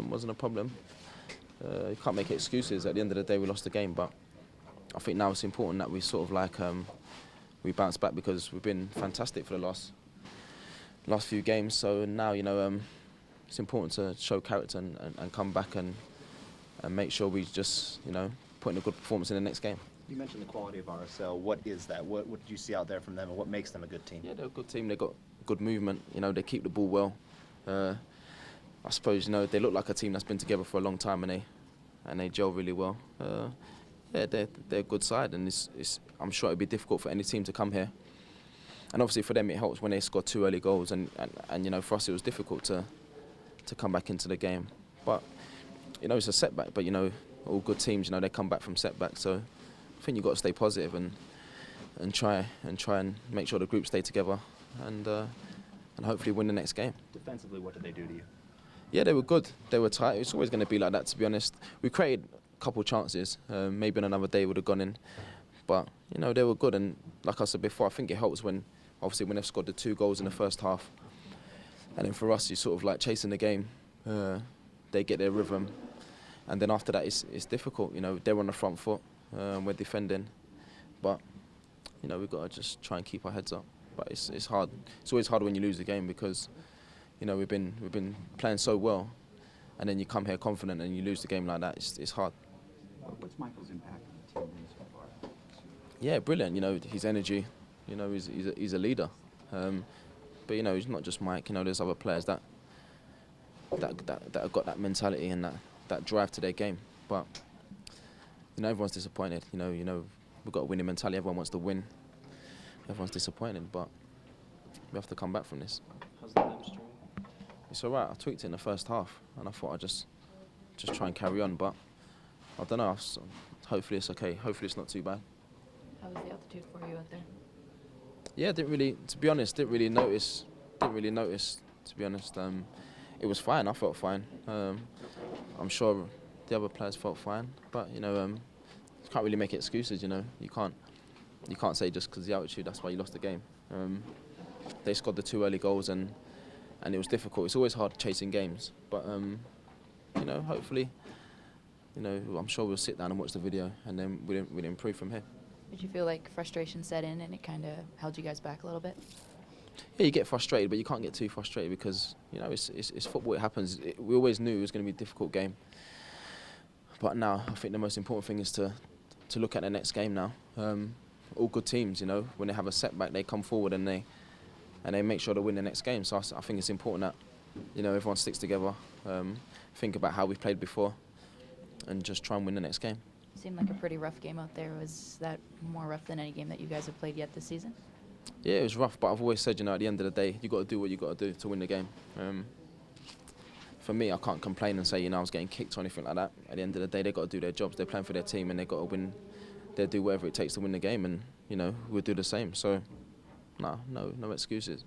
wasn't a problem. You can't make excuses. At the end of the day, we lost the game, but I think now it's important that we sort of like we bounce back, because we've been fantastic for the last few games. So now, you know, it's important to show character and come back and make sure we just, you know, put in a good performance in the next game. You mentioned the quality of RSL. What is that? What did you see out there from them, and what makes them a good team? Yeah, they're a good team. They've got good movement. You know, they keep the ball well. I suppose, you know, they look like a team that's been together for a long time, and they gel really well. Yeah, they're a good side, and I'm sure it'd be difficult for any team to come here. And obviously for them it helps when they score 2 early goals, and you know, for us it was difficult to come back into the game. But you know, it's a setback. But you know, all good teams, you know, they come back from setbacks. So I think you've got to stay positive and try and make sure the group stay together, and hopefully win the next game. Defensively, what did they do to you? Yeah, they were good. They were tight. It's always going to be like that, to be honest. We created a couple of chances. Maybe on another day would have gone in. But, you know, they were good. And like I said before, I think it helps when they've scored the 2 goals in the first half. And then for us, you're sort of like chasing the game. They get their rhythm. And then after that, it's difficult. You know, they're on the front foot. We're defending. But, you know, we've got to just try and keep our heads up. But it's hard. It's always hard when you lose the game, because you know, we've been playing so well, and then you come here confident and you lose the game like that. It's hard. What's Michael's impact on the team so far? Yeah, brilliant. You know, his energy. You know, he's a leader. But you know, he's not just Mike. You know, there's other players that have got that mentality and that drive to their game. But you know, everyone's disappointed. You know, we've got a winning mentality. Everyone wants to win. Everyone's disappointed, but we have to come back from this. How's the chemistry? It's all right. I tweaked it in the first half, and I thought I'd just try and carry on. But I don't know. Hopefully it's okay. Hopefully it's not too bad. How was the altitude for you out there? Yeah, didn't really notice. To be honest, it was fine. I felt fine. I'm sure the other players felt fine. But you know, you can't really make excuses. You know, you can't say just because the altitude that's why you lost the game. They scored the 2 early goals, and it was difficult. It's always hard chasing games, but you know, hopefully, you know, I'm sure we'll sit down and watch the video, and then we'll improve from here. Did you feel like frustration set in and it kind of held you guys back a little bit? Yeah, you get frustrated, but you can't get too frustrated, because you know it's football. It happens. We always knew it was going to be a difficult game, but now I think the most important thing is to look at the next game now. All good teams, you know, when they have a setback, they come forward and they make sure to win the next game. So I think it's important that, you know, everyone sticks together, think about how we've played before, and just try and win the next game. Seemed like a pretty rough game out there. Was that more rough than any game that you guys have played yet this season? Yeah, it was rough, but I've always said, you know, at the end of the day, you got to do what you got to do to win the game. For me, I can't complain and say, you know, I was getting kicked or anything like that. At the end of the day, they got to do their jobs. They're playing for their team, and they got to win. They'll do whatever it takes to win the game, and you know, we'll do the same. So, no excuses.